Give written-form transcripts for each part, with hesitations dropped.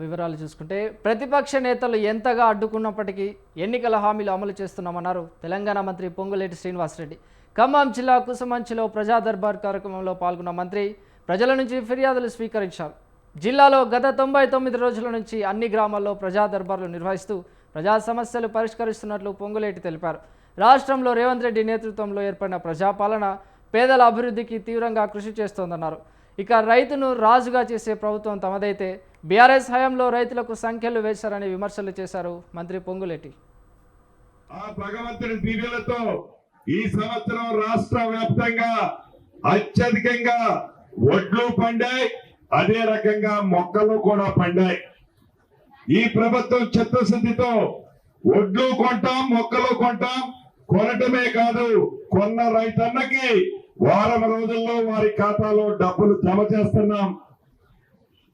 వివరాలు చూసుకుంటే ప్రతిపక్ష నేతలు ఎంతగా అడ్డుకున్నప్పటికీ ఎన్నికల హామీలు అమలు చేస్తున్నామన్నారు తెలంగాణ మంత్రి పొంగులేటి శ్రీనివాసరెడ్డి. ఖమ్మం జిల్లా కుసుమంచిలో ప్రజా దర్బార్ కార్యక్రమంలో పాల్గొన్న మంత్రి ప్రజల నుంచి ఫిర్యాదులు స్వీకరించారు. జిల్లాలో గత 99 రోజుల నుంచి అన్ని గ్రామాల్లో ప్రజా దర్బార్లు నిర్వహిస్తూ ప్రజా సమస్యలు పరిష్కరిస్తున్నట్లు పొంగులేటి తెలిపారు. రాష్ట్రంలో రేవంత్ రెడ్డి నేతృత్వంలో ఏర్పడిన ప్రజాపాలన పేదల అభివృద్ధికి తీవ్రంగా కృషి చేస్తోందన్నారు. ఇక రైతును రాజుగా చేసే ప్రభుత్వం తమదైతే బీఆర్ఎస్ హయాంలో రైతులకు సంఖ్యలు వేశారని విమర్శలు చేశారు మంత్రి పొంగులేటి. ఆ భగవంతుడి దీవెనలతో ఈ సంవత్సరం రాష్ట్ర వ్యాప్తంగా అత్యధికంగా వడ్లు పండాయి, అదే రకంగా మొక్కలు కూడా పండాయి. ఈ ప్రభుత్వం చిత్తశుద్ధితో వడ్లు కొంటాం, మొక్కలు కొంటాం, కొనటమే కాదు కొన్న రైతన్నకి వారం రోజుల్లో వారి ఖాతాలో డబ్బులు జమ చేస్తున్నాం.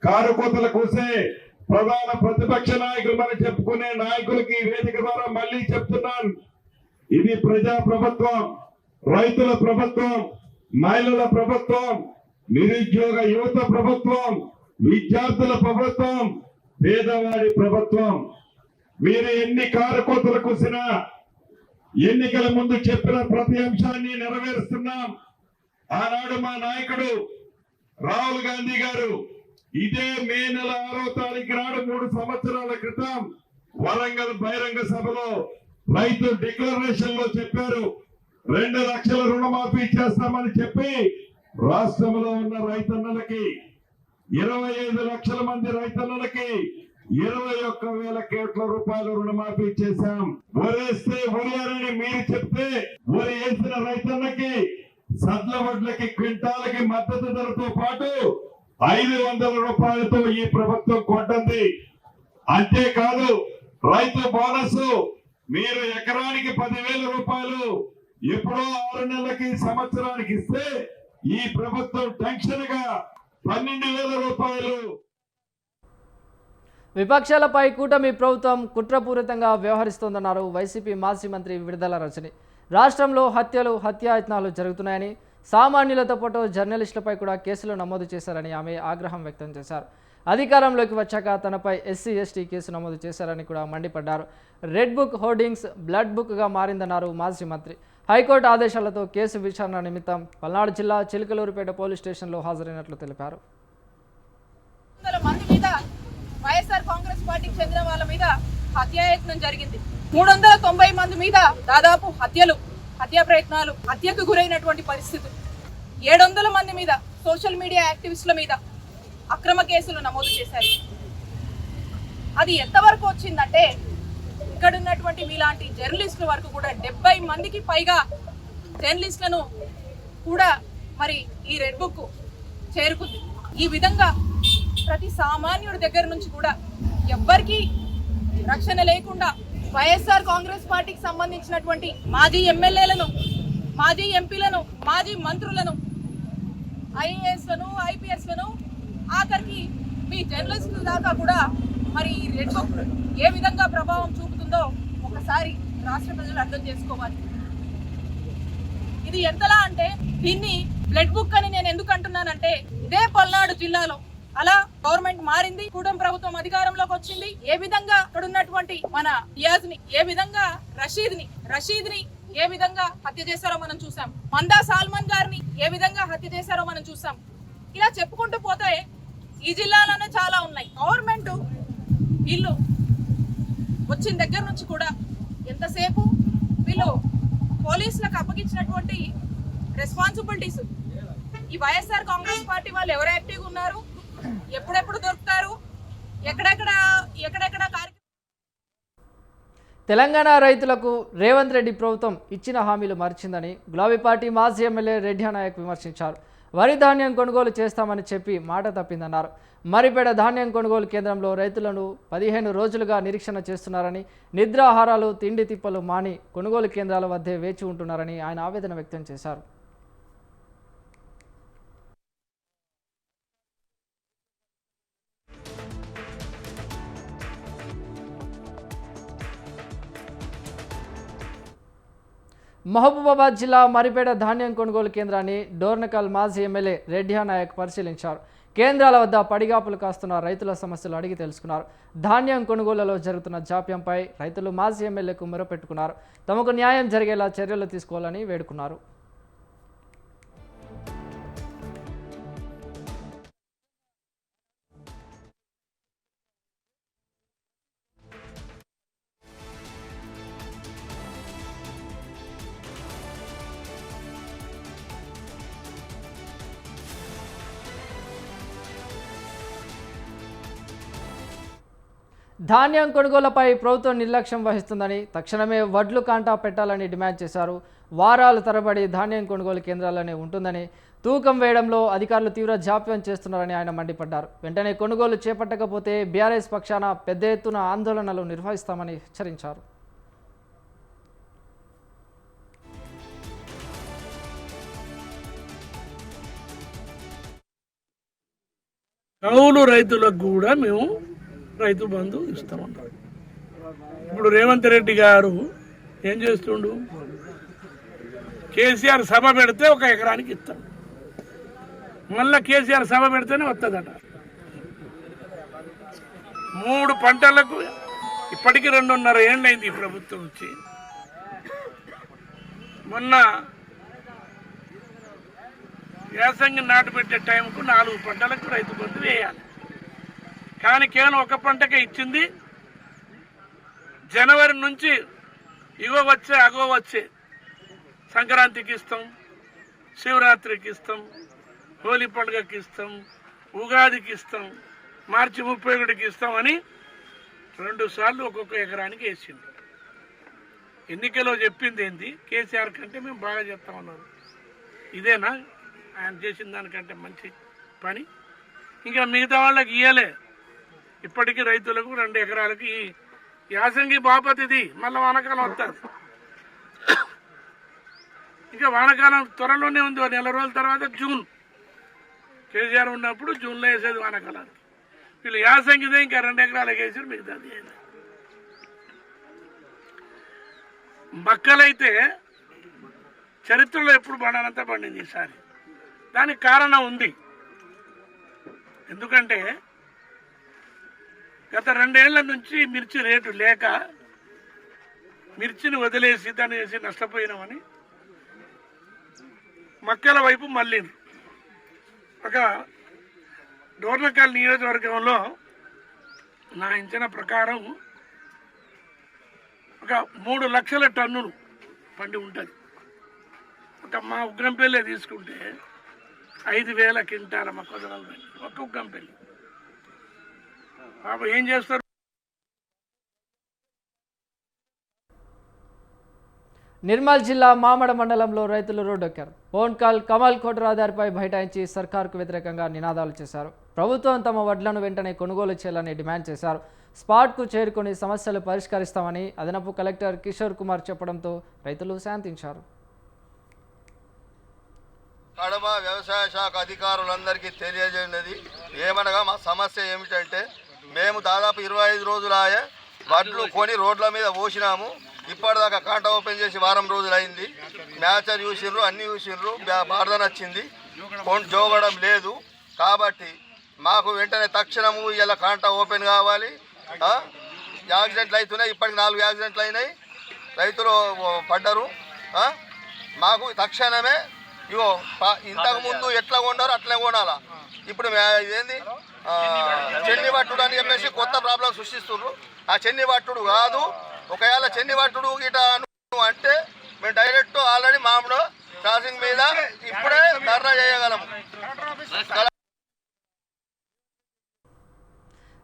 కారుకోతలు కూసే ప్రధాన ప్రతిపక్ష నాయకులు మనం చెప్పుకునే నాయకులకి వేదిక ద్వారా మళ్ళీ చెప్తున్నాను, ఇది ప్రజా ప్రభుత్వం, రైతుల ప్రభుత్వం, మహిళల ప్రభుత్వం, నిరుద్యోగ యువత ప్రభుత్వం, విద్యార్థుల ప్రభుత్వం, పేదవాడి ప్రభుత్వం. మీరు ఎన్ని కారుకోతలు కూసినా ఎన్నికల ముందు చెప్పిన ప్రతి అంశాన్ని నెరవేరుస్తున్నాం. ఆనాడు మా నాయకుడు రాహుల్ గాంధీ గారు ఇదే మే నెల 6వ తారీఖు నాడు 3 సంవత్సరాల క్రితం వరంగల్ బహిరంగ సభలో రైతు డిక్లరేషన్ లో చెప్పారు, 2 లక్షల రుణమాఫీ చేస్తామని చెప్పి రాష్ట్రంలో ఉన్న రైతన్నలకి 25 లక్షల మంది రైతన్నలకి 21,000 కోట్ల రూపాయల రుణమాఫీ చేశాం. వరేస్తే వరియారని మీరు చెప్తే వరి వేసిన రైతన్నకి సద్ల వడ్లకి క్వింటాలకి మద్దతు ధరతో పాటు 500 రూపాయలతో ఈ ప్రభుత్వం కొంటుంది. అంతేకాదు రైతు బోనస్ మీరు ఎకరానికి 10,000 రూపాయలు ఎప్పుడో 6 నెలలకి సంవత్సరానికి ఇస్తే ఈ ప్రభుత్వం టెన్షన్ గా 12,000 రూపాయలు. విపక్షాలపై కూటమి ప్రభుత్వం కుట్రపూరితంగా వ్యవహరిస్తోందన్నారు వైసీపీ మాజీ మంత్రి విడుదల రజని. రాష్ట్రంలో హత్యలు, హత్యాయత్నాలు జరుగుతున్నాయని, సామాన్యులతో పాటు జర్నలిస్టులపై కూడా కేసులు నమోదు చేశారని ఆమె ఆగ్రహం వ్యక్తం చేశారు. అధికారంలోకి వచ్చాక తనపై ఎస్సీ ఎస్టీ కేసు నమోదు చేశారని కూడా మండిపడ్డారు. రెడ్ బుక్ హోర్డింగ్స్ బ్లడ్ బుక్గా మారిందన్నారు మాజీ మంత్రి. హైకోర్టు ఆదేశాలతో కేసు విచారణ నిమిత్తం పల్నాడు జిల్లా చిలుకలూరుపేట పోలీస్ స్టేషన్లో హాజరైనట్లు తెలిపారు. వైఎస్ఆర్ కాంగ్రెస్ పార్టీకి చెందిన వాళ్ళ మీద హత్యాయత్నం జరిగింది. 390 మంది మీద దాదాపు హత్యా ప్రయత్నాలు, హత్యకు గురైనటువంటి పరిస్థితులు. 700 మంది మీద సోషల్ మీడియా యాక్టివిస్టుల మీద అక్రమ కేసులు నమోదు చేశారు. అది ఎంతవరకు వచ్చిందంటే ఇక్కడ ఉన్నటువంటి మీలాంటి జర్నలిస్టుల వరకు కూడా 70 మందికి పైగా జర్నలిస్టులను కూడా మరి ఈ రెడ్ బుక్ చేరుకుంది. ఈ విధంగా ప్రతి సామాన్యుడి దగ్గర నుంచి కూడా ఎవ్వరికీ రక్షణ లేకుండా వైఎస్ఆర్ కాంగ్రెస్ పార్టీకి సంబంధించినటువంటి మాజీ ఎమ్మెల్యేలను, మాజీ ఎంపీలను, మాజీ మంత్రులను, ఐఏఎస్లను, ఐపీఎస్లను, ఆఖరికి మీ జర్నలిస్టుల దాకా కూడా మరి ఈ రెడ్ బుక్ ఏ విధంగా ప్రభావం చూపుతుందో ఒకసారి రాష్ట్ర ప్రజలు అర్థం చేసుకోవాలి. ఇది ఎంతలా అంటే దీన్ని బ్లడ్ బుక్ అని నేను ఎందుకు అంటున్నానంటే ఇదే పల్నాడు జిల్లాలో అలా గవర్నమెంట్ మారింది, కూటమి ప్రభుత్వం అధికారంలోకి వచ్చింది. ఏ విధంగా ఇక్కడ ఉన్నటువంటి మన నియాజ్ ని, ఏ విధంగా రషీద్ ని ఏ విధంగా హత్య చేశారో మనం చూసాం. మందా సాల్మన్ గారిని ఏ విధంగా హత్య చేశారో మనం చూసాం. ఇలా చెప్పుకుంటూ పోతే ఈ జిల్లాలోనే చాలా ఉన్నాయి. గవర్నమెంట్ వీళ్ళు వచ్చిన దగ్గర నుంచి కూడా ఎంతసేపు వీళ్ళు పోలీసులకు అప్పగించినటువంటి రెస్పాన్సిబిలిటీస్, ఈ వైఎస్ఆర్ కాంగ్రెస్ పార్టీ వాళ్ళు ఎవరు యాక్టివ్గా ఉన్నారు, ఎప్పుడెప్పుడు దొరుకుతారు, ఎక్కడెక్కడ తెలంగాణ రైతులకు రేవంత్ రెడ్డి ప్రభుత్వం ఇచ్చిన హామీలు మరిచిందని గులాబీ పార్టీ మాజీ ఎమ్మెల్యే రెడ్డి నాయక్ విమర్శించారు. వరి ధాన్యం కొనుగోలు చేస్తామని చెప్పి మాట తప్పిందన్నారు. మరిపేడ ధాన్యం కొనుగోలు కేంద్రంలో రైతులను 15 రోజులుగా నిరీక్షణ చేస్తున్నారని, నిద్రాహారాలు, తిండి తిప్పలు మాని కొనుగోలు కేంద్రాల వద్దే వేచి ఉంటున్నారని ఆయన ఆవేదన వ్యక్తం చేశారు. మహబూబాబాద్ జిల్లా మరిపేడ ధాన్యం కొనుగోలు కేంద్రాన్ని డోర్నకల్ మాజీ ఎమ్మెల్యే రెడ్డి నాయక్ పరిశీలించారు. కేంద్రాల వద్ద పడిగాపులు కాస్తున్న రైతుల సమస్యలు అడిగి తెలుసుకున్నారు. ధాన్యం కొనుగోలులో జరుగుతున్న జాప్యంపై రైతులు మాజీ ఎమ్మెల్యేకు మొరపెట్టుకున్నారు. తమకు న్యాయం జరిగేలా చర్యలు తీసుకోవాలని వేడుకున్నారు. ధాన్యం కొనుగోలుపై ప్రభుత్వం నిర్లక్ష్యం వహిస్తుందని, తక్షణమే వడ్లు కాంటా పెట్టాలని డిమాండ్ చేశారు. వారాల తరబడి ధాన్యం కొనుగోలు కేంద్రాల్లోనే ఉంటుందని, తూకం వేయడంలో అధికారులు తీవ్ర జాప్యం చేస్తున్నారని ఆయన మండిపడ్డారు. వెంటనే కొనుగోలు చేపట్టకపోతే బీఆర్ఎస్ పక్షాన పెద్ద ఎత్తున ఆందోళనలు నిర్వహిస్తామని హెచ్చరించారు. కౌలు రైతులకు కూడా మేము రైతు బంధు ఇస్తామన్నారు. ఇప్పుడు రేవంత్ రెడ్డి గారు ఏం చేస్తుండు? కేసీఆర్ సభ పెడితే 1 ఎకరానికి ఇస్తాం, మళ్ళా కేసీఆర్ సభ పెడితేనే వస్తుందట. 3 పంటలకు ఇప్పటికీ 2.5 ఏళ్ళు అయింది ఈ ప్రభుత్వం వచ్చి. మొన్న యాసంగి నాటు పెట్టే టైంకు 4 పంటలకు రైతు బంధు వేయాలి, కానీ కేవలం 1 పంటకే ఇచ్చింది. జనవరి నుంచి ఇగో వచ్చే అగో వచ్చే సంక్రాంతికి ఇస్తాం, శివరాత్రికి ఇస్తాం, హోలీ పండుగకి ఇస్తాం, ఉగాదికి ఇస్తాం, మార్చి 31కి ఇస్తామని 2 సార్లు ఒక్కొక్క ఎకరానికి వేసింది. ఎన్నికలో చెప్పింది ఏంది? కేసీఆర్ కంటే మేము బాగా చేస్తామన్నారు. ఇదేనా ఆయన చేసిన దానికంటే మంచి పని? ఇంకా మిగతా వాళ్ళకి ఇయ్యలే. ఇప్పటికీ రైతులకు 2 ఎకరాలకి యాసంగి బాపతిది, మళ్ళీ వానకాలం వస్తుంది. ఇంకా వానకాలం త్వరలోనే ఉంది, 1 నెల రోజుల తర్వాత జూన్. కేసీఆర్ ఉన్నప్పుడు జూన్లో వేసేది వానకాలానికి. వీళ్ళు యాసంగిదే ఇంకా 2 ఎకరాలకు వేసారు, మిగతాది మక్కలైతే చరిత్రలో ఎప్పుడు పండనంతా పండింది ఈసారి. దానికి కారణం ఉంది. ఎందుకంటే గత 2 ఏళ్ల నుంచి మిర్చి రేటు లేక మిర్చిని వదిలేసి దాన్ని వేసి నష్టపోయినామని మక్కల వైపు మళ్ళీ ఒక డోర్నకల్ నియోజకవర్గంలో నా అంచనా ప్రకారం ఒక 3 లక్షల టన్నులు పండి ఉంటుంది. ఒక మా ఉగ్రంపల్లి తీసుకుంటే 5,000 క్వింటాల మొక్కజొన్నలు పండి ఒక్క ఉగ్రంపల్లి. పాప ఏం చేస్తారు? నిర్మల్ జిల్లా మామడ మండలంలో రైతులు రోడ్డెక్కారు. పోన్కాల్ కమల్ కోట రహదారిపై బైఠాయించి సర్కార్కు వ్యతిరేకంగా నినాదాలు చేశారు. ప్రభుత్వం తమ వడ్లను వెంటనే కొనుగోలు చేయాలని డిమాండ్ చేశారు. స్పాట్కు చేరుకుని సమస్యలు పరిష్కరిస్తామని అదనపు కలెక్టర్ కిషోర్ కుమార్ చెప్పడంతో రైతులు శాంతించారు. కడప వ్యవసాయ శాఖ అధికారులందరికీ తెలియజేయనది ఏమనగా మా సమస్య ఏమిటంటే, మేము దాదాపు 25 రోజులాయే వడ్లు కొని రోడ్ల మీద పోసినాము. ఇప్పటిదాకా కాంటా ఓపెన్ చేసి వారం రోజులైంది. మ్యాచర్ చూసిండ్రు, అన్ని చూసిండ్రు, బాధ నచ్చింది, జోగడం లేదు. కాబట్టి మాకు వెంటనే తక్షణము ఇలా కాంటా ఓపెన్ కావాలి. యాక్సిడెంట్లు అవుతున్నాయి, ఇప్పటికి 4 యాక్సిడెంట్లు అయినాయి, రైతులు పడ్డరు. మాకు తక్షణమే ఇగో ఇంతకు ముందు ఎట్లా కొన్నారో అట్లే కొనాలా. ఇప్పుడు ఇదేంది చెన్ని పట్టుడు అని చెప్పేసి కొత్త ప్రాబ్లం సృష్టిస్తున్నారు. ఆ చెన్ని పట్టుడు కాదు. ఒకవేళ చెన్ని పట్టుడు గిట అంటే మేము డైరెక్ట్ ఆల్రెడీ మామిడి క్రాసింగ్ మీద ఇప్పుడే ధర్నా చేయగలము.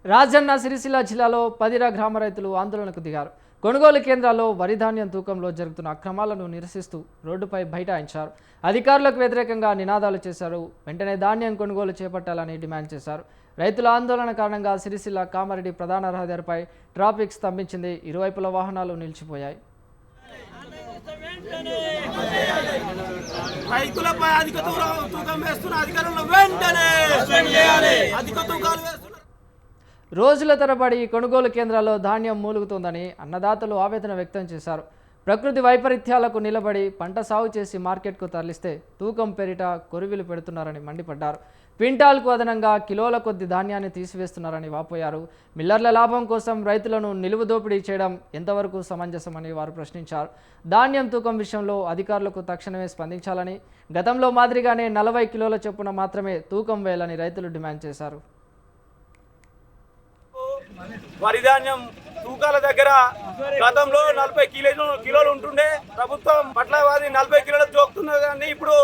రాజన్న సిరిసిల్ల జిల్లాలో 10 గ్రామ రైతులు ఆందోళనకు దిగారు. కొనుగోలు కేంద్రాల్లో వరి ధాన్యం తూకంలో జరుగుతున్న అక్రమాలను నిరసిస్తూ రోడ్డుపై బైఠాయించారు. అధికారులకు వ్యతిరేకంగా నినాదాలు చేశారు. వెంటనే ధాన్యం కొనుగోలు చేపట్టాలని డిమాండ్ చేశారు. రైతుల ఆందోళన కారణంగా సిరిసిల్ల కామారెడ్డి ప్రధాన రహదారిపై ట్రాఫిక్ స్తంభించింది. ఇరువైపుల వాహనాలు నిలిచిపోయాయి. రైతులపై అధిక తూకం వేస్తున్న అధికారులు వెంటనే అధిక తూకాలు వేస్తున్నారు. రోజుల తరబడి కొనుగోలు కేంద్రాల్లో ధాన్యం మూలుగుతోందని అన్నదాతలు ఆవేదన వ్యక్తం చేశారు. ప్రకృతి వైపరీత్యాలకు నిలబడి పంట సాగు చేసి మార్కెట్కు తరలిస్తే తూకం పేరిట కొరివిలు పెడుతున్నారని మండిపడ్డారు. క్వింటాల్కు అదనంగా కిలోల కొద్ది ధాన్యాన్ని తీసివేస్తున్నారని వాపోయారు. మిల్లర్ల లాభం కోసం రైతులను నిలువు దోపిడీ చేయడం ఎంతవరకు సమంజసమని వారు ప్రశ్నించారు. ధాన్యం తూకం విషయంలో అధికారులకు తక్షణమే స్పందించాలని, గతంలో మాదిరిగానే 40 కిలోల చొప్పున మాత్రమే తూకం వేయాలని రైతులు డిమాండ్ చేశారు. వరి ధాన్యం తూకాల దగ్గర గతంలో 40 కిలోలు ఉంటుండే. ప్రభుత్వం పట్లవాది 40 కిలోలకు జోకుతున్నది, కానీ ఇప్పుడు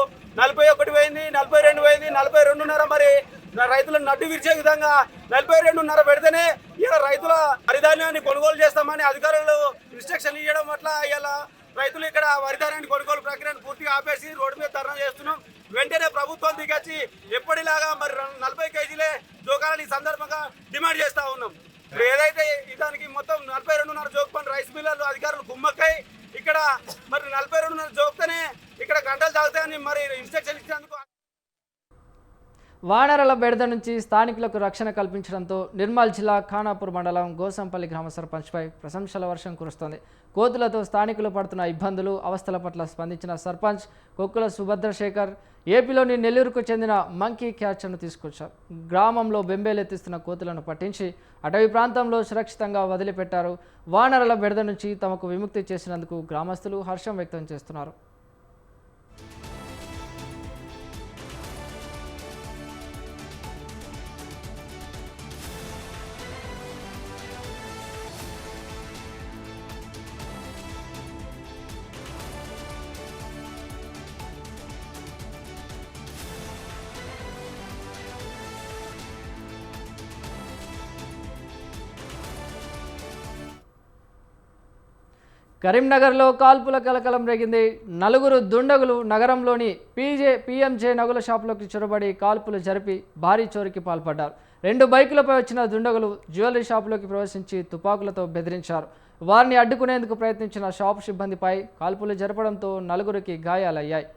41 పోయింది, 42 పోయింది, 42.5. మరి రైతులను నడ్డు విరిచే విధంగా 42.5 పెడితేనే ఇలా రైతుల వరిధాన్యాన్ని కొనుగోలు చేస్తామని అధికారులు ఇన్స్ట్రక్షన్ ఇవ్వడం వల్ల ఇలా రైతులు ఇక్కడ వరిధాన్యాన్ని కొనుగోలు ప్రక్రియను పూర్తిగా ఆపేసి రోడ్డు మీద ధర్నా చేస్తున్నాం. వెంటనే ప్రభుత్వం దిగొచ్చి ఎప్పటిలాగా మరి 40 కేజీలే జోకాలని ఈ సందర్భంగా డిమాండ్ చేస్తా ఉన్నాం. ఏదైతే దానికి మొత్తం 42.5 జోక్పని రైస్ మిల్లర్లు అధికారులు గుమ్మక్కై ఇక్కడ మరి 42.5 జోక్తేనే ఇక్కడ గంటలు తాగుతాయని మరి ఇన్స్ట్రక్షన్ ఇచ్చినందుకు వానరల బెడద నుంచి స్థానికులకు రక్షణ కల్పించడంతో నిర్మల్ జిల్లా ఖానాపూర్ మండలం గోసంపల్లి గ్రామ సర్పంచ్పై ప్రశంసల వర్షం కురుస్తోంది. కోతులతో స్థానికులు పడుతున్న ఇబ్బందులు, అవస్థల పట్ల స్పందించిన సర్పంచ్ కొక్కుల సుభద్రశేఖర్ ఏపీలోని నెల్లూరుకు చెందిన మంకీ క్యాచ్ను తీసుకొచ్చారు. గ్రామంలో బెంబేలెత్తిస్తున్న కోతులను పట్టించి అటవీ ప్రాంతంలో సురక్షితంగా వదిలిపెట్టారు. వానరల బెడద నుంచి తమకు విముక్తి చేసినందుకు గ్రామస్తులు హర్షం వ్యక్తం చేస్తున్నారు. కరీంనగర్లో కాల్పుల కలకలం రేగింది. 4 దుండగులు నగరంలోని పిఎంజే నగుల షాపులోకి చొరబడి కాల్పులు జరిపి భారీ చోరీకి పాల్పడ్డారు. 2 బైకులపై వచ్చిన దుండగులు జ్యువెలరీ షాపులోకి ప్రవేశించి తుపాకులతో బెదిరించారు. వారిని అడ్డుకునేందుకు ప్రయత్నించిన షాపు సిబ్బందిపై కాల్పులు జరపడంతో 4గురికి గాయాలయ్యాయి.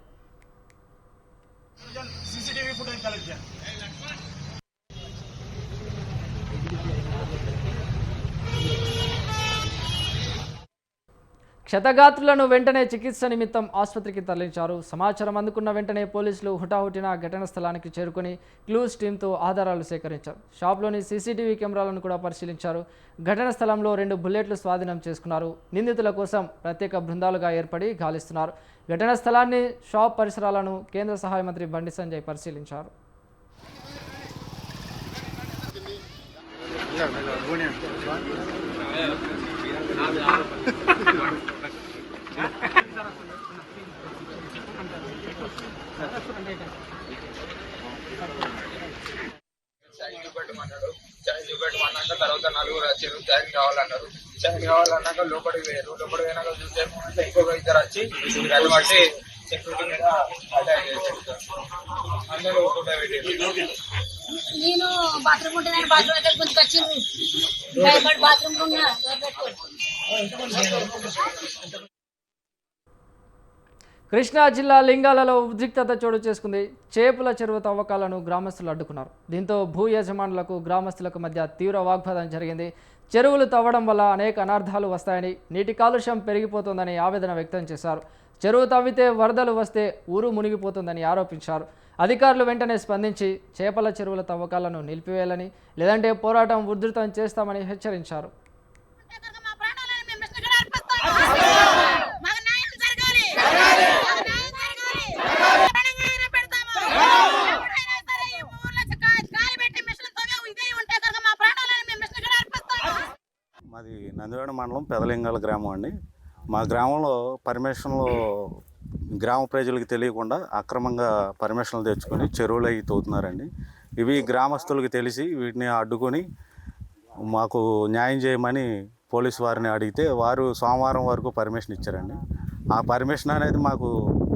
క్షతగాత్రులను వెంటనే చికిత్స నిమిత్తం ఆసుపత్రికి తరలించారు. సమాచారం అందుకున్న వెంటనే పోలీసులు హుటాహుటిన ఘటనా స్థలానికి చేరుకుని క్లూస్ టీంతో ఆధారాలు సేకరించారు. షాప్లోని సీసీటీవీ కెమెరాలను కూడా పరిశీలించారు. ఘటనా స్థలంలో 2 బుల్లెట్లు స్వాధీనం చేసుకున్నారు. నిందితుల కోసం ప్రత్యేక బృందాలుగా ఏర్పడి గాలిస్తున్నారు. ఘటనా స్థలాన్ని, షాప్ పరిసరాలను కేంద్ర సహాయ మంత్రి బండి సంజయ్ పరిశీలించారు. చాయ్ చూపెట్టమన్నాక తర్వాత 4 వచ్చారు. చాయ్ కావాలన్నారు. చాయ్ కావాలన్నాక లోపలికి పోయారు. లోపలికి పోయినాక చూస్తే ఇంకొక 2 వచ్చి దాన్ని బట్టి సెక్యూరిటీ మీద అటాక్ చేశారు. అందరూ ఒక్కొక్క పెట్టారు. నేను బాత్రూమ్ ఉంటే నేను బాత్రూమ్ దగ్గర కొంచెం వచ్చింది. బాత్రూమ్ ఉన్నా కృష్ణా జిల్లా లింగాలలో ఉద్రిక్తత చోటు చేసుకుంది. చేపల చెరువు తవ్వకాలను గ్రామస్తులు అడ్డుకున్నారు. దీంతో భూ యజమానులకు గ్రామస్తులకు మధ్య తీవ్ర వాగ్వాదం జరిగింది. చెరువులు తవ్వడం వల్ల అనేక అనర్థాలు వస్తాయని, నీటి కాలుష్యం పెరిగిపోతుందని ఆవేదన వ్యక్తం చేశారు. చెరువు తవ్వితే వరదలు వస్తే ఊరు మునిగిపోతుందని ఆరోపించారు. అధికారులు వెంటనే స్పందించి చేపల చెరువుల తవ్వకాలను నిలిపివేయాలని, లేదంటే పోరాటం ఉధృతం చేస్తామని హెచ్చరించారు. మాది నందివాడ మండలం పెదలింగాల గ్రామం అండి. మా గ్రామంలో పర్మిషన్లు గ్రామ ప్రజలకు తెలియకుండా అక్రమంగా పర్మిషన్లు తెచ్చుకొని చెరువులు అవి తవ్వుతున్నారండి. ఇవి గ్రామస్తులకు తెలిసి వీటిని అడ్డుకొని మాకు న్యాయం చేయమని పోలీసు వారిని అడిగితే వారు సోమవారం వరకు పర్మిషన్ ఇచ్చారండి. ఆ పర్మిషన్ అనేది మాకు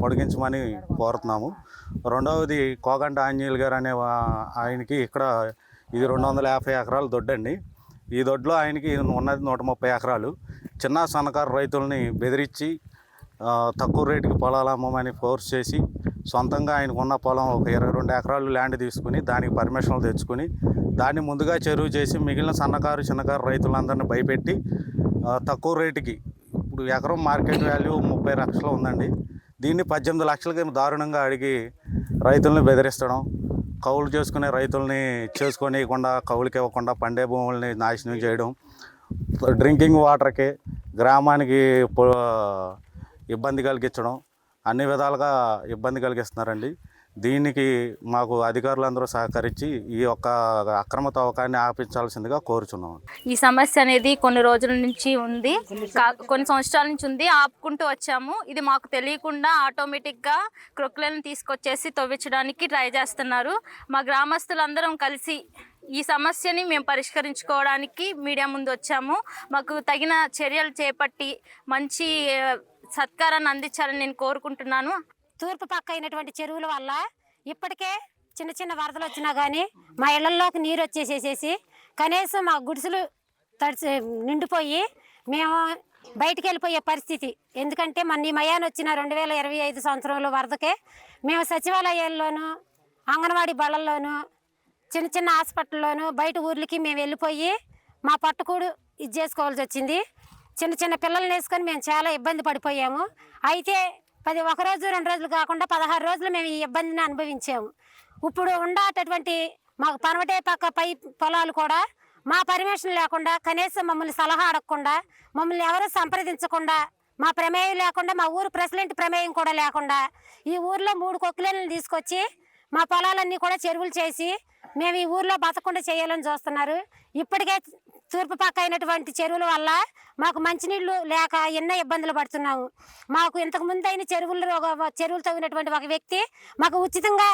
పొడిగించమని కోరుతున్నాము. రెండవది కోగంట ఆంజనేయులు గారు అనే ఆయనకి ఇక్కడ ఇది 250 ఎకరాల దొడ్డండి. ఈ దొడ్లో ఆయనకి ఉన్నది 130 ఎకరాలు. చిన్న సన్నకారు రైతుల్ని బెదిరించి తక్కువ రేటుకి పొలాలు అమ్మమని ఫోర్స్ చేసి సొంతంగా ఆయనకు ఉన్న పొలం ఒక 22 ఎకరాలు ల్యాండ్ తీసుకుని దానికి పర్మిషన్లు తెచ్చుకుని దాన్ని ముందుగా చెరువు చేసి మిగిలిన సన్నకారు చిన్నకారు రైతులందరినీ భయపెట్టి తక్కువ రేటుకి, ఇప్పుడు ఎకరం మార్కెట్ వాల్యూ 30 లక్షలు ఉందండి, దీన్ని 18 లక్షలకి దారుణంగా అడిగి రైతులను బెదిరిస్తడం, కౌలు చేసుకునే రైతుల్ని చేసుకోనియకుండా, కౌలుకి ఇవ్వకుండా పండే భూముల్ని నాశనం చేయడం, డ్రింకింగ్ వాటర్కి గ్రామానికి ఇబ్బంది కలిగించడం, అన్ని విధాలుగా ఇబ్బంది కలిగిస్తున్నారండి. దీనికి మాకు అధికారులందరూ సహకరించి ఈ యొక్క అక్రమ తవ్వకాన్ని ఆపించాల్సిందిగా కోరుచున్నాం. ఈ సమస్య అనేది కొన్ని రోజుల నుంచి ఉంది, కొన్ని సంవత్సరాల నుంచి ఉంది, ఆపుకుంటూ వచ్చాము. ఇది మాకు తెలియకుండా ఆటోమేటిక్గా క్రొక్లైన్ తీసుకొచ్చేసి తవ్వించడానికి ట్రై చేస్తున్నారు. మా గ్రామస్తులందరం కలిసి ఈ సమస్యని మేము పరిష్కరించుకోవడానికి మీడియా ముందు వచ్చాము. మాకు తగిన చర్యలు చేపట్టి మంచి సత్కారాన్ని అందించాలని నేను కోరుకుంటున్నాను. తూర్పు పక్క అయినటువంటి చెరువుల వల్ల ఇప్పటికే చిన్న చిన్న వరదలు వచ్చినా కానీ మా ఇళ్లలోకి నీరు వచ్చేసేసేసి కనీసం మా గుడిసెలు నిండిపోయి మేము బయటికి వెళ్ళిపోయే పరిస్థితి. ఎందుకంటే మన ఈ మయాన్ని వచ్చిన 2025 సంవత్సరంలో వరదకే మేము సచివాలయాల్లోనూ, అంగన్వాడీ బళ్ళల్లోనూ, చిన్న చిన్న హాస్పిటల్లోనూ బయట ఊర్లకి మేము వెళ్ళిపోయి మా పట్టుకూడు ఇది చేసుకోవాల్సి వచ్చింది. చిన్న చిన్న పిల్లల్ని వేసుకొని మేము చాలా ఇబ్బంది పడిపోయాము. అయితే 1 రోజు 2 రోజులు కాకుండా 16 రోజులు మేము ఈ ఇబ్బందిని అనుభవించాము. ఇప్పుడు ఉండేటటువంటి మాకు పనవటే పక్క పై పొలాలు కూడా మా పర్మిషన్ లేకుండా, కనీసం మమ్మల్ని సలహా అడగకుండా, మమ్మల్ని ఎవరూ సంప్రదించకుండా, మా ప్రమేయం లేకుండా, మా ఊరు ప్రెసిడెంట్ ప్రమేయం కూడా లేకుండా ఈ ఊర్లో 3 కొక్లైన్లు తీసుకొచ్చి మా పొలాలన్నీ కూడా చెరువులు చేసి మేము ఈ ఊర్లో బతకుండా చేయాలని చూస్తున్నారు. ఇప్పటికే తూర్పు పక్క అయినటువంటి చెరువుల వల్ల మాకు మంచినీళ్ళు లేక ఎన్నో ఇబ్బందులు పడుతున్నాము. మాకు ఇంతకు ముందు అయిన చెరువులు తవ్వినటువంటి ఒక వ్యక్తి మాకు ఉచితంగా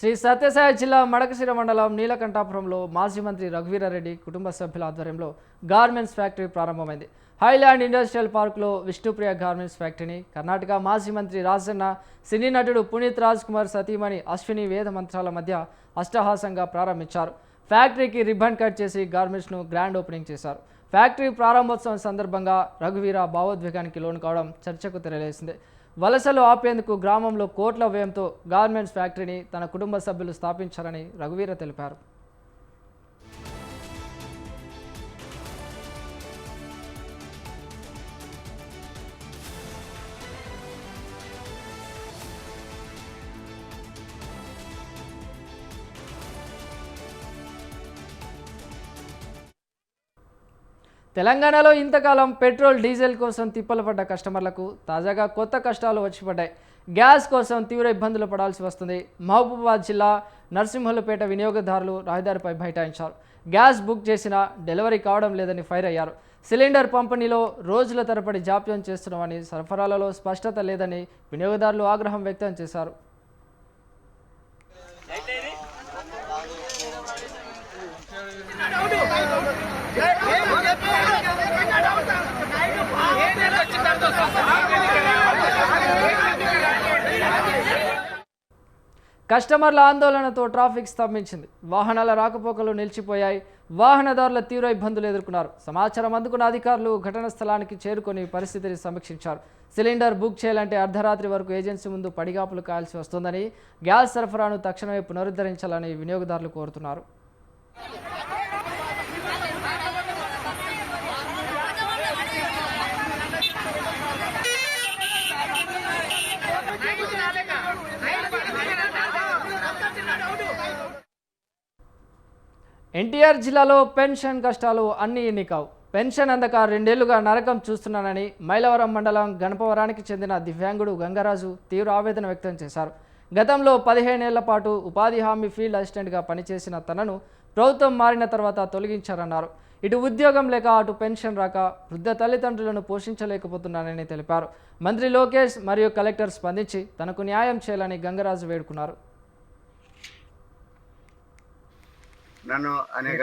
శ్రీ సత్యసాయి జిల్లా మడకశిర మండలం నీలకంఠాపురంలో మాజీ మంత్రి రఘువీరారెడ్డి కుటుంబ సభ్యుల ఆధ్వర్యంలో గార్మెంట్స్ ఫ్యాక్టరీ ప్రారంభమైంది. హైలాండ్ ఇండస్ట్రియల్ పార్కులో విష్ణుప్రియ గార్మెంట్స్ ఫ్యాక్టరీని కర్ణాటక మాజీ మంత్రి రాజన్న, సినీ నటుడు పునీత్ రాజ్ కుమార్ సతీమణి అశ్విని వేద మంత్రాల మధ్య అష్టహాసంగా ప్రారంభించారు. ఫ్యాక్టరీకి రిబ్బన్ కట్ చేసి గార్మెంట్స్ను గ్రాండ్ ఓపెనింగ్ చేశారు. ఫ్యాక్టరీ ప్రారంభోత్సవం సందర్భంగా రఘువీర భావోద్వేగానికి లోను కావడం చర్చకు తెరలేసింది. వలసలు ఆపేందుకు గ్రామంలో కోట్ల వ్యయంతో గార్మెంట్స్ ఫ్యాక్టరీని తన కుటుంబ సభ్యులు స్థాపించారని రఘువీర తెలిపారు. తెలంగాణలో ఇంతకాలం పెట్రోల్, డీజిల్ కోసం తిప్పలు పడ్డ కస్టమర్లకు తాజాగా కొత్త కష్టాలు వచ్చి పడ్డాయి. గ్యాస్ కోసం తీవ్ర ఇబ్బందులు పడాల్సి వస్తుంది. మహబూబాబాద్ జిల్లా నర్సింహులపేట వినియోగదారులు రహదారిపై బైఠాయించారు. గ్యాస్ బుక్ చేసినా డెలివరీ కావడం లేదని ఫైర్ అయ్యారు. సిలిండర్ పంపిణీలో రోజుల తరబడి జాప్యం చేస్తున్నామని, సరఫరాలలో స్పష్టత లేదని వినియోగదారులు ఆగ్రహం వ్యక్తం చేశారు. కస్టమర్ల ఆందోళనతో ట్రాఫిక్ స్తంభించింది. వాహనాల రాకపోకలు నిలిచిపోయాయి. వాహనదారుల తీవ్ర ఇబ్బందులు ఎదుర్కొన్నారు. సమాచారం అందుకున్న అధికారులు ఘటనా స్థలానికి చేరుకొని పరిస్థితిని సమీక్షించారు. సిలిండర్ బుక్ చేయాలంటే అర్ధరాత్రి వరకు ఏజెన్సీ ముందు పడిగాపులు కాయాల్సి వస్తుందని, గ్యాస్ సరఫరాను తక్షణమే పునరుద్ధరించాలని వినియోగదారులు కోరుతున్నారు. ఎన్టీఆర్ జిల్లాలో పెన్షన్ కష్టాలు అన్నీ ఎన్ని కావు. పెన్షన్ అందక 2 ఏళ్లుగా నరకం చూస్తున్నానని మైలవరం మండలం గణపవరానికి చెందిన దివ్యాంగుడు గంగరాజు తీవ్ర ఆవేదన వ్యక్తం చేశారు. గతంలో 15 ఏళ్ల పాటు ఉపాధి హామీ ఫీల్డ్ అసిస్టెంట్గా పనిచేసిన తనను ప్రభుత్వం మారిన తర్వాత తొలగించారన్నారు. ఇటు ఉద్యోగం లేక అటు పెన్షన్ రాక వృద్ధ తల్లిదండ్రులను పోషించలేకపోతున్నానని తెలిపారు. మంత్రి లోకేష్ మరియు కలెక్టర్ స్పందించి తనకు న్యాయం చేయాలని గంగరాజు వేడుకున్నారు. నన్ను అనేక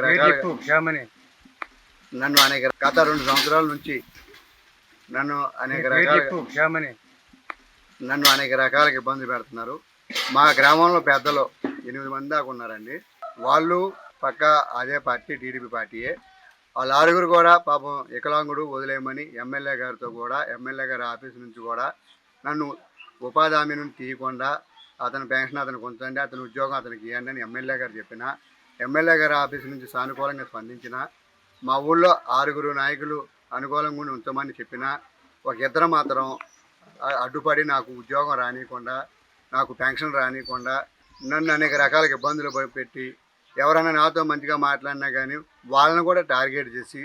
గత 2 సంవత్సరాల నుంచి నన్ను అనేక రకాలుగా ఇబ్బంది పెడుతున్నారు. మా గ్రామంలో పెద్దలు 8 మంది దాకా ఉన్నారండి. వాళ్ళు పక్క అదే పార్టీ, టీడీపీ పార్టీయే. వాళ్ళ 6గురు కూడా పాపం వికలాంగుడు వదిలేయమని ఎమ్మెల్యే గారితో కూడా, ఎమ్మెల్యే గారి ఆఫీస్ నుంచి కూడా నన్ను ఉపాధి హామీ నుండి తీయకుండా అతని పెన్షన్ అతనికి ఉంచండి, అతని ఉద్యోగం అతనికి ఇవ్వండి అని ఎమ్మెల్యే గారు చెప్పిన, ఎమ్మెల్యే గారి ఆఫీస్ నుంచి సానుకూలంగా స్పందించిన, మా ఊళ్ళో 6గురు నాయకులు అనుకూలంగా ఉంచమని చెప్పిన, ఒక ఇద్దరు మాత్రం అడ్డుపడి నాకు ఉద్యోగం రానియకుండా నాకు పెన్షన్ రానికుండా నన్ను అనేక రకాల ఇబ్బందులు పెట్టి ఎవరైనా నాతో మంచిగా మాట్లాడినా కానీ వాళ్ళని కూడా టార్గెట్ చేసి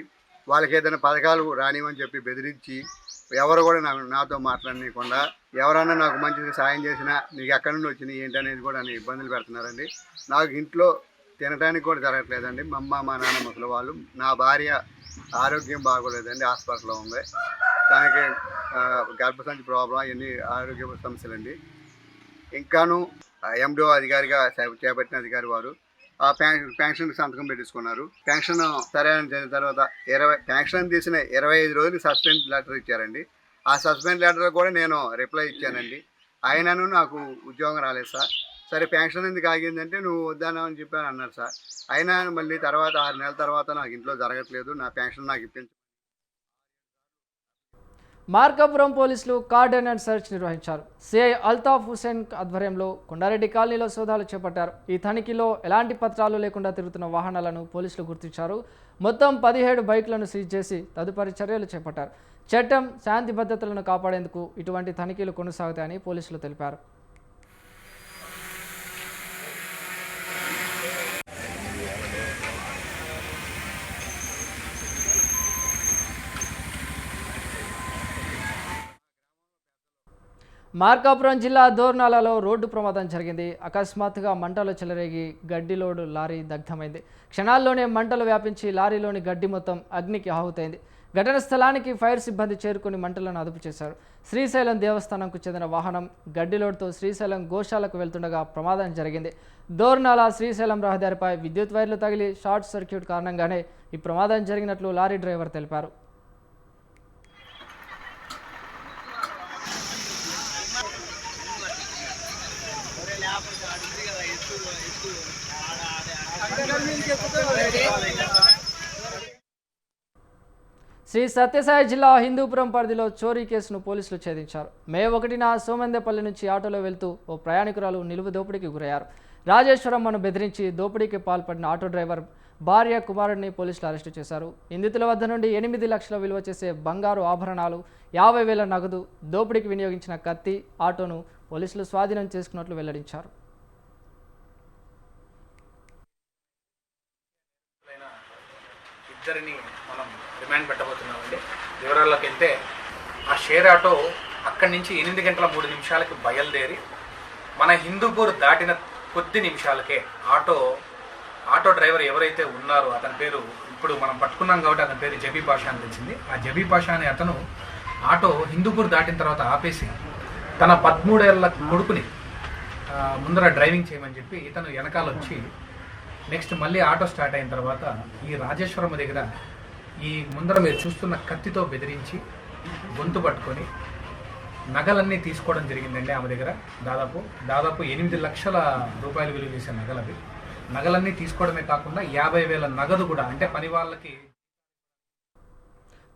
వాళ్ళకి ఏదైనా పథకాలు రానివని చెప్పి బెదిరించి ఎవరు కూడా నాతో మాట్లాడనీయకుండా ఎవరైనా నాకు మంచిగా సాయం చేసినా నీకు ఎక్కడి నుండి వచ్చినాయి ఏంటనేది కూడా నన్ను ఇబ్బందులు పెడుతున్నారండి. నాకు ఇంట్లో తినడానికి కూడా జరగట్లేదండి. మా అమ్మ మా నాన్న ముసలి వాళ్ళు, నా భార్య ఆరోగ్యం బాగోలేదండి, హాస్పిటల్లో ఉంది. దానికి గర్భసంచి ప్రాబ్లం, అవన్నీ ఆరోగ్య సమస్యలండి. ఇంకాను ఎండిఓ అధికారిగా చేపట్టిన అధికారి వారు ఆ పెన్షన్ సంతకం పెట్టించుకున్నారు. పెన్షన్ సరే అని తర్వాత పెన్షన్ తీసిన 25 రోజులు సస్పెండ్ లెటర్ ఇచ్చారండి. ఆ సస్పెండ్ లెటర్ కూడా నేను రిప్లై ఇచ్చానండి. అయినను నాకు ఉద్యోగం రాలేదు సార్. సరే పెన్షన్ ఎందుకు ఆగిందంటే నువ్వు వద్దానని చెప్పాను అన్నారు సార్. అయినా మళ్ళీ తర్వాత 6 నెలల తర్వాత నాకు ఇంట్లో జరగట్లేదు, నా పెన్షన్ నాకు ఇప్పించు. మార్కాపురం పోలీసులు కార్డన్ అండ్ సెర్చ్ నిర్వహించారు. సిఐ అల్తాఫ్ హుసేన్ ఆధ్వర్యంలో కొండారెడ్డి కాలనీలో సోదాలు చేపట్టారు. ఈ తనిఖీలో ఎలాంటి పత్రాలు లేకుండా తిరుగుతున్న వాహనాలను పోలీసులు గుర్తించారు. మొత్తం 17 బైక్లను సీజ్ చేసి తదుపరి చర్యలు చేపట్టారు. చట్టం, శాంతి భద్రతలను కాపాడేందుకు ఇటువంటి తనిఖీలు కొనసాగుతాయని పోలీసులు తెలిపారు. మార్కాపురం జిల్లా దోర్నాలలో రోడ్డు ప్రమాదం జరిగింది. అకస్మాత్తుగా మంటలు చెలరేగి గడ్డి లోడు లారీ దగ్ధమైంది. క్షణాల్లోనే మంటలు వ్యాపించి లారీలోని గడ్డి మొత్తం అగ్నికి ఆహుతైంది. ఘటన స్థలానికి ఫైర్ సిబ్బంది చేరుకుని మంటలను అదుపు చేశారు. శ్రీశైలం దేవస్థానంకు చెందిన వాహనం గడ్డి లోడ్తో శ్రీశైలం గోశాలకు వెళ్తుండగా ప్రమాదం జరిగింది. దోర్నాల శ్రీశైలం రహదారిపై విద్యుత్ వైర్లు తగిలి షార్ట్ సర్క్యూట్ కారణంగానే ఈ ప్రమాదం జరిగినట్లు లారీ డ్రైవర్ తెలిపారు. శ్రీ సత్యసాయి జిల్లా హిందూపురం పరిధిలో చోరీ కేసును పోలీసులు ఛేదించారు. మే 1న సోమందేపల్లి నుంచి ఆటోలో వెళ్తూ ఓ ప్రయాణికురాలు నిలువు దోపిడీకి గురయ్యారు. రాజేశ్వరమ్మను బెదిరించి దోపిడీకి పాల్పడిన ఆటో డ్రైవర్ భార్య కుమారుడిని పోలీసులు అరెస్టు చేశారు. నిందితుల వద్ద నుండి 8 లక్షల విలువ చేసే బంగారు ఆభరణాలు, 50,000 నగదు, దోపిడీకి వినియోగించిన కత్తి, ఆటోను పోలీసులు స్వాధీనం చేసుకున్నట్లు వెల్లడించారు. ఇద్దరిని మనం రిమాండ్ పెట్టబోతున్నామండి. వివరాల్లోకి వెళ్తే ఆ షేర్ ఆటో అక్కడి నుంచి 8 గంటల 3 నిమిషాలకి బయలుదేరి మన హిందూపూర్ దాటిన కొద్ది నిమిషాలకే ఆటో డ్రైవర్ ఎవరైతే ఉన్నారో అతని పేరు ఇప్పుడు మనం పట్టుకున్నాం కాబట్టి అతని పేరు జబీ పాషా అని తెలిసింది. ఆ జబీ పాషా అనే అతను ఆటో హిందూపూర్ దాటిన తర్వాత ఆపేసి తన 13 ఏళ్ల కొడుకుని ముందర డ్రైవింగ్ చేయమని చెప్పి ఇతను వెనకాల వచ్చి నెక్స్ట్ మళ్ళీ ఆటో స్టార్ట్ అయిన తర్వాత ఈ రాజేశ్వరమ్మ దగ్గర ఈ ముందర మీరు చూస్తున్న కత్తితో బెదిరించి గొంతు పట్టుకొని నగలన్నీ తీసుకోవడం జరిగిందండి. ఆమె దగ్గర దాదాపు 8 లక్షల రూపాయలు విలువ చేసే నగలవి. నగలన్నీ తీసుకోవడమే కాకుండా 50,000 నగదు కూడా, అంటే పని వాళ్ళకి.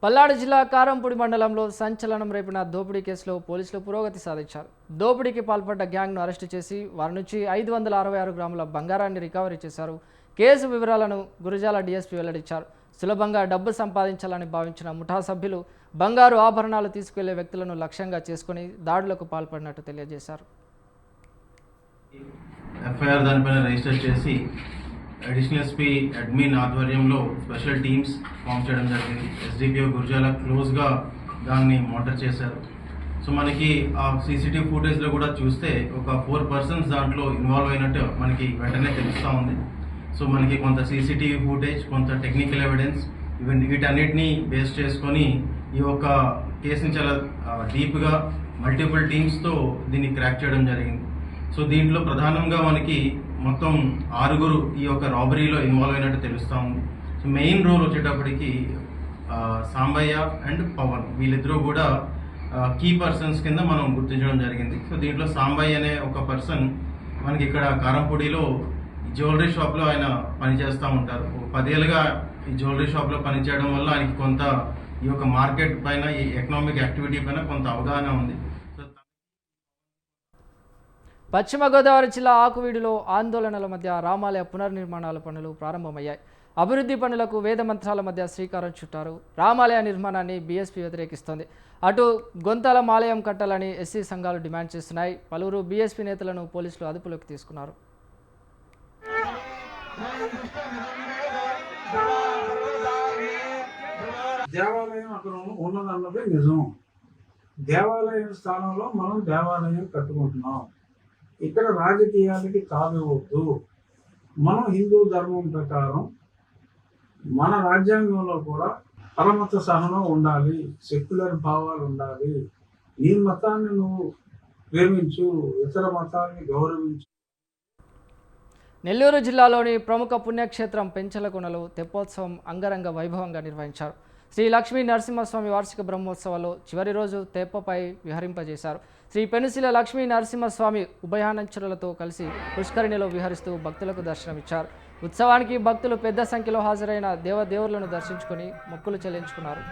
పల్నాడు జిల్లా కారంపూడి మండలంలో సంచలనం రేపిన దోపిడీ కేసులో పోలీసులు పురోగతి సాధించారు. దోపిడీకి పాల్పడ్డ గ్యాంగ్ను అరెస్టు చేసి వారి నుంచి 566 గ్రాముల బంగారాన్ని రికవరీ చేశారు. కేసు వివరాలను గురజాల డీఎస్పీ వెల్లడించారు. సులభంగా డబ్బు సంపాదించాలని భావించిన ముఠా సభ్యులు బంగారు ఆభరణాలు తీసుకెళ్లే వ్యక్తులను లక్ష్యంగా చేసుకుని దాడులకు పాల్పడినట్టు తెలియజేశారు. ఎఫ్ఐఆర్ దానిపైన రిజిస్టర్ చేసి అడిషనల్ ఎస్పీ అడ్మిన్ ఆధ్వర్యంలో స్పెషల్ టీమ్స్ ఫామ్ చేయడం జరిగింది. ఎస్డిపిఓ గురజాల క్లోజ్గా దాన్ని మానిటర్ చేశారు. సో మనకి ఆ సీసీటీవీ ఫుటేజ్లో కూడా చూస్తే ఒక 4 persons దాంట్లో ఇన్వాల్వ్ అయినట్టు మనకి వెంటనే తెలుస్తూ ఉంది. సో మనకి కొంత సీసీటీవీ ఫుటేజ్, కొంత టెక్నికల్ ఎవిడెన్స్, వీటన్నిటినీ బేస్ చేసుకొని ఈ యొక్క కేసుని చాలా డీప్గా మల్టిపుల్ టీమ్స్తో దీన్ని క్రాక్ చేయడం జరిగింది. సో దీంట్లో ప్రధానంగా మనకి మొత్తం 6 ఈ యొక్క రాబరీలో ఇన్వాల్వ్ అయినట్టు తెలుస్తూ ఉంది. సో మెయిన్ రోల్ వచ్చేటప్పటికి సాంబయ్య అండ్ పవన్, వీళ్ళిద్దరూ కూడా కీ పర్సన్స్ కింద మనం గుర్తించడం జరిగింది. సో దీంట్లో సాంబయ్య అనే ఒక పర్సన్ మనకి ఇక్కడ కారంపూడిలో జ్యువెలరీ షాప్లో ఆయన పనిచేస్తూ ఉంటారు. 10 ఏళ్ళుగా ఈ జ్యువెలరీ షాప్లో పనిచేయడం వల్ల ఆయనకి కొంత ఈ యొక్క మార్కెట్ పైన, ఈ ఎకనామిక్ యాక్టివిటీ పైన కొంత అవగాహన ఉంది. పశ్చిమ గోదావరి జిల్లా ఆకువీడులో ఆందోళనల మధ్య రామాలయ పునర్నిర్మాణాల పనులు ప్రారంభమయ్యాయి. అభివృద్ధి పనులకు వేద మంత్రాల మధ్య శ్రీకారం చుట్టారు. రామాలయ నిర్మాణాన్ని బీఎస్పీ వ్యతిరేకిస్తోంది. అటు గొంతాల ఆలయం కట్టాలని ఎస్సీ సంఘాలు డిమాండ్ చేస్తున్నాయి. పలువురు బీఎస్పీ నేతలను పోలీసులు అదుపులోకి తీసుకున్నారు. దేవాలయం అక్కడ ఉన్నదన్నది నిజం. దేవాలయం స్థానంలో మనం దేవాలయం కట్టుకుంటున్నాం. ఇక్కడ రాజకీయాలకి తావివద్దు. మనం హిందూ ధర్మం ప్రకారం మన రాజ్యాంగంలో కూడా పరమత సహనం ఉండాలి, సెక్యులర్ భావాలు ఉండాలి. నీ మతాన్ని నువ్వు ప్రేమించు, ఇతర మతాన్ని గౌరవించు. నెల్లూరు జిల్లాలోని ప్రముఖ పుణ్యక్షేత్రం పెంచలకొండలో తెప్పోత్సవం అంగరంగ వైభవంగా నిర్వహించారు. శ్రీ లక్ష్మీ నరసింహస్వామి వార్షిక బ్రహ్మోత్సవాల్లో చివరి రోజు తెప్పపై విహరింపజేశారు. శ్రీ పెనుసిల లక్ష్మీ నరసింహస్వామి ఉభయానంచరులతో కలిసి పుష్కరిణిలో విహరిస్తూ భక్తులకు దర్శనమిచ్చారు. ఉత్సవానికి భక్తులు పెద్ద సంఖ్యలో హాజరైన దేవదేవులను దర్శించుకొని మొక్కులు చెల్లించుకున్నారు.